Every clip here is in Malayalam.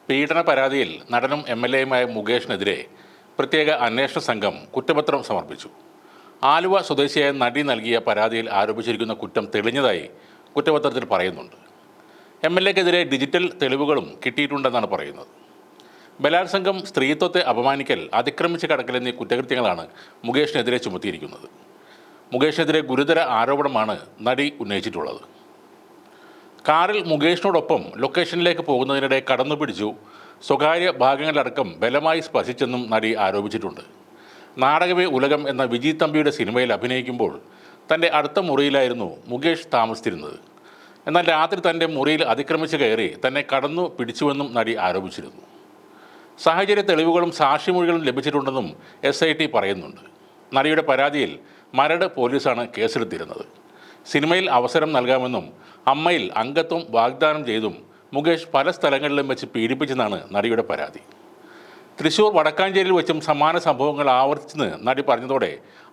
പീഡന പരാതിയിൽ നടനും എം.എൽ.എയുമായ മുകേഷിനെതിരെ പ്രത്യേക അന്വേഷണ സംഘം കുറ്റപത്രം സമർപ്പിച്ചു. ആലുവ സ്വദേശിയായ നടി നൽകിയ പരാതിയിൽ ആരോപിച്ചിരിക്കുന്ന കുറ്റം തെളിഞ്ഞതായി കുറ്റപത്രത്തിൽ പറയുന്നുണ്ട്. എം.എൽ.എക്കെതിരെ ഡിജിറ്റൽ തെളിവുകളും കിട്ടിയിട്ടുണ്ടെന്നാണ് പറയുന്നത്. ബലാത്സംഗം, സ്ത്രീത്വത്തെ അപമാനിക്കൽ, അതിക്രമിച്ച് കടക്കൽ എന്നീ കുറ്റകൃത്യങ്ങളാണ് മുകേഷിനെതിരെ ചുമത്തിയിരിക്കുന്നത്. മുകേഷിനെതിരെ ഗുരുതര ആരോപണമാണ് നടി ഉന്നയിച്ചിട്ടുള്ളത്. കാറിൽ മുകേഷിനോടൊപ്പം ലൊക്കേഷനിലേക്ക് പോകുന്നതിനിടെ കടന്നുപിടിച്ചു, സ്വകാര്യ ഭാഗങ്ങളിലടക്കം ബലമായി സ്പർശിച്ചെന്നും നടി ആരോപിച്ചിട്ടുണ്ട്. നാടകമേ ഉലകം എന്ന വിജയ് തമ്പിയുടെ സിനിമയിൽ അഭിനയിക്കുമ്പോൾ തൻ്റെ അടുത്ത മുറിയിലായിരുന്നു മുകേഷ് താമസിച്ചിരുന്നത്. എന്നാൽ രാത്രി തൻ്റെ മുറിയിൽ അതിക്രമിച്ച് കയറി തന്നെ കടന്നു പിടിച്ചുവെന്നും നടി ആരോപിച്ചിരുന്നു. സാഹചര്യ തെളിവുകളും സാക്ഷിമൊഴികളും ലഭിച്ചിട്ടുണ്ടെന്നും SIT പറയുന്നുണ്ട്. നടിയുടെ പരാതിയിൽ മരട് പോലീസാണ് കേസെടുത്തിരുന്നത്. സിനിമയിൽ അവസരം നൽകാമെന്നും അമ്മയിൽ അംഗത്വം വാഗ്ദാനം ചെയ്തും മുകേഷ് പല സ്ഥലങ്ങളിലും വെച്ച് പീഡിപ്പിച്ചെന്നാണ് നടിയുടെ പരാതി. തൃശൂർ വടക്കാഞ്ചേരിയിൽ വെച്ചും സമാന സംഭവങ്ങൾ ആവർത്തിച്ചെന്ന് നടി പറഞ്ഞതോടെ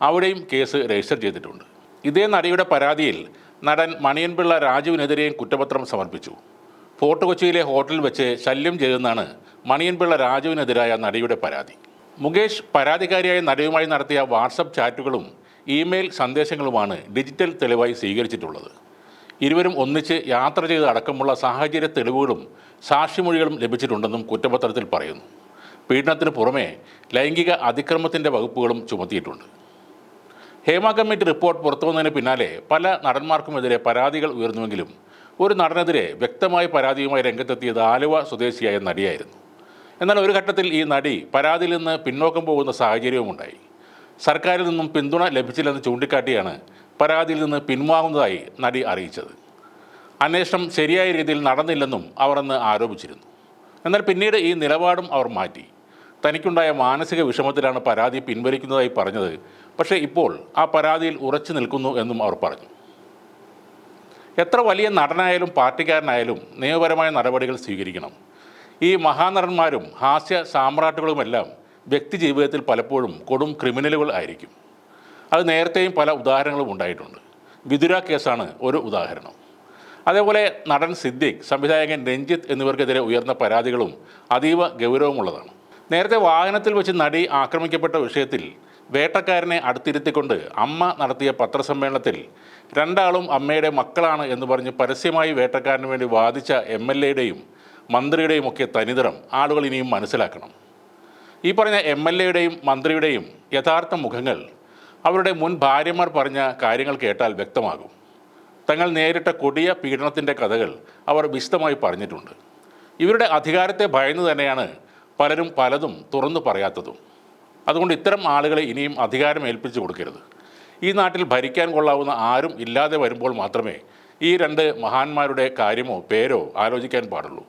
അവിടെയും കേസ് രജിസ്റ്റർ ചെയ്തിട്ടുണ്ട്. ഇതേ നടിയുടെ പരാതിയിൽ നടൻ മണിയൻപിള്ള രാജുവിനെതിരെയും കുറ്റപത്രം സമർപ്പിച്ചു. ഫോർട്ട് കൊച്ചിയിലെ ഹോട്ടലിൽ വെച്ച് ശല്യം ചെയ്തെന്നാണ് മണിയൻപിള്ള രാജുവിനെതിരായ നടിയുടെ പരാതി. മുകേഷ് പരാതിക്കാരിയായ നടിയുമായി നടത്തിയ വാട്സപ്പ് ചാറ്റുകളും ഇമെയിൽ സന്ദേശങ്ങളുമാണ് ഡിജിറ്റൽ തെളിവായി സ്വീകരിച്ചിട്ടുള്ളത്. ഇരുവരും ഒന്നിച്ച് യാത്ര ചെയ്ത് അടക്കമുള്ള സാഹചര്യ തെളിവുകളും സാക്ഷിമൊഴികളും ലഭിച്ചിട്ടുണ്ടെന്നും കുറ്റപത്രത്തിൽ പറയുന്നു. പീഡനത്തിന് പുറമെ ലൈംഗിക അതിക്രമത്തിൻ്റെ വകുപ്പുകളും ചുമത്തിയിട്ടുണ്ട്. ഹേമ കമ്മിറ്റി റിപ്പോർട്ട് പുറത്തുവന്നതിന് പിന്നാലെ പല നടന്മാർക്കുമെതിരെ പരാതികൾ ഉയർന്നുവെങ്കിലും ഒരു നടനെതിരെ വ്യക്തമായ പരാതിയുമായി രംഗത്തെത്തിയത് ആലുവ സ്വദേശിയായ നടിയായിരുന്നു. എന്നാൽ ഒരു ഘട്ടത്തിൽ ഈ നടി പരാതിയിൽ നിന്ന് പിന്നോക്കം പോകുന്ന സാഹചര്യവുമുണ്ടായി. സർക്കാരിൽ നിന്നും പിന്തുണ ലഭിച്ചില്ലെന്ന് ചൂണ്ടിക്കാട്ടിയാണ് പരാതിയിൽ നിന്ന് പിൻവാങ്ങുന്നതായി നടി അറിയിച്ചത്. അന്വേഷണം ശരിയായ രീതിയിൽ നടന്നില്ലെന്നും അവർ അന്ന് ആരോപിച്ചിരുന്നു. എന്നാൽ പിന്നീട് ഈ നിലപാടും അവർ മാറ്റി. തനിക്കുണ്ടായ മാനസിക വിഷമത്തിലാണ് പരാതി പിൻവലിക്കുന്നതായി പറഞ്ഞത്. പക്ഷേ ഇപ്പോൾ ആ പരാതിയിൽ ഉറച്ചു നിൽക്കുന്നു എന്നും അവർ പറഞ്ഞു. എത്ര വലിയ നടനായാലും പാർട്ടിക്കാരനായാലും നിയമപരമായ നടപടികൾ സ്വീകരിക്കണം. ഈ മഹാനടന്മാരും ഹാസ്യ സാമ്രാട്ടുകളുമെല്ലാം വ്യക്തി ജീവിതത്തിൽ പലപ്പോഴും കൊടും ക്രിമിനലുകൾ ആയിരിക്കും. അത് നേരത്തെയും പല ഉദാഹരണങ്ങളും ഉണ്ടായിട്ടുണ്ട്. വിതുര കേസാണ് ഒരു ഉദാഹരണം. അതേപോലെ നടൻ സിദ്ദിഖ്, സംവിധായകൻ രഞ്ജിത്ത് എന്നിവർക്കെതിരെ ഉയർന്ന പരാതികളും അതീവ ഗൗരവമുള്ളതാണ്. നേരത്തെ വാഹനത്തിൽ വെച്ച് നടി ആക്രമിക്കപ്പെട്ട വിഷയത്തിൽ വേട്ടക്കാരനെ അടുത്തിരുത്തിക്കൊണ്ട് അമ്മ നടത്തിയ പത്രസമ്മേളനത്തിൽ രണ്ടാളും അമ്മയുടെ മക്കളാണ് എന്ന് പറഞ്ഞ് പരസ്യമായി വേട്ടക്കാരന് വേണ്ടി വാദിച്ച MLA-യുടെയും മന്ത്രിയുടെയും ഒക്കെ തനിനിറം ആളുകൾ ഇനിയും മനസ്സിലാക്കണം. ഈ പറഞ്ഞ MLA-യുടെയും മന്ത്രിയുടെയും യഥാർത്ഥ മുഖങ്ങൾ അവരുടെ മുൻ ഭാര്യമാർ പറഞ്ഞ കാര്യങ്ങൾ കേട്ടാൽ വ്യക്തമാകും. തങ്ങൾ നേരിട്ട കൊടിയ പീഡനത്തിൻ്റെ കഥകൾ അവർ വിശദമായി പറഞ്ഞിട്ടുണ്ട്. ഇവരുടെ അധികാരത്തെ ഭയന്ന് തന്നെയാണ് പലരും പലതും തുറന്നു പറയാത്തതും. അതുകൊണ്ട് ഇത്തരം ആളുകളെ ഇനിയും അധികാരം ഏൽപ്പിച്ചു കൊടുക്കരുത്. ഈ നാട്ടിൽ ഭരിക്കാൻ കൊള്ളാവുന്ന ആരും ഇല്ലാതെ വരുമ്പോൾ മാത്രമേ ഈ രണ്ട് മഹാന്മാരുടെ കാര്യമോ പേരോ ആലോചിക്കാൻ പാടുള്ളൂ.